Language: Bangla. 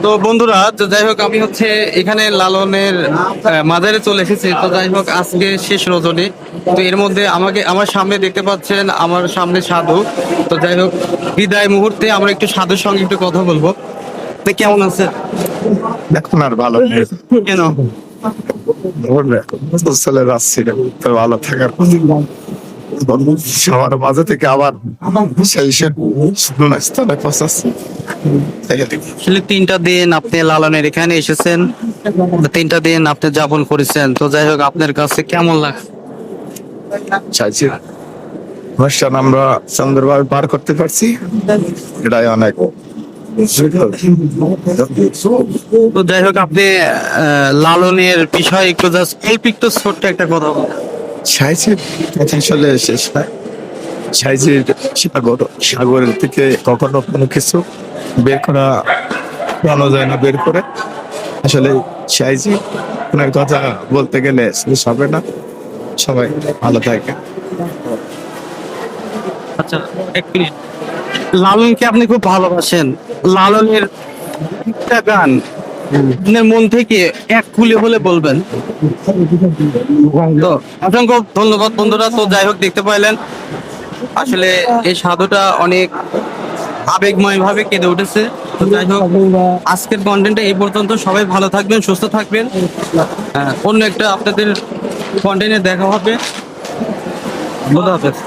তো বন্ধুরা, তো যাই হোক আমি হচ্ছে এখানে লালনের মাজারে চলে এসেছি। তো যাই হোক আজকে শেষ রজনী। তো এর মধ্যে আমার সামনে দেখতে পাচ্ছেন, আমার সামনে সাধু। তো যাই হোক বিদায় মুহূর্তে আমরা একটু সাধুর সঙ্গে একটু কথা বলবো। তো কেমন আছেন? এখন আর ভালো নেই। কেন? বলবে, চলে যাচ্ছি রে, তো ভালো থাকার কথা। সবার মাঝে থেকে আবার সেই সে শুধু স্থানে পৌঁছাচ্ছে। আসলে 3টা দিন আপনি লালনের এখানে এসেছেন, 3টা দিন আপনি যাপন করেছেন। তো যাই হোক আপনার কাছে কেমন লাগে? চাইছি অনুষ্ঠান আমরা সুন্দরভাবে পার করতে পারছি, এটাই অনেক। তো যাই হোক আপনি লালনের বিষয়ে একটু জাস্ট অল্প একটু ছোট্ট একটা কথা বলেন। চাইছি আসলে শেষ হয়। সাইজের সাগরের থেকে কখনো কোনো কিছু বের করা ভালো যায় না, বের করে আসলে সাইজি আপনার কথা বলতে গেলে শেষ হবে না। সবাই ভালো থাকে। আচ্ছা, এক মিনিট। লালনকে আপনি খুব ভালোবাসেন। লালনের একটা গান আপনার মন থেকে এক খুলে হলে বলবেন। তো অসংখ্য ধন্যবাদ বন্ধুরা। তো যাই হোক দেখতে পাইলেন আসলে এই সাধুটা অনেক আবেগময় ভাবে কেঁদে উঠেছে। তো যাই হোক আজকের কন্টেন্টটা এই পর্যন্ত। সবাই ভালো থাকবেন, সুস্থ থাকবেন। অন্য একটা আপনাদের কন্টেন্টে দেখা হবে। খোদা হাফেজ।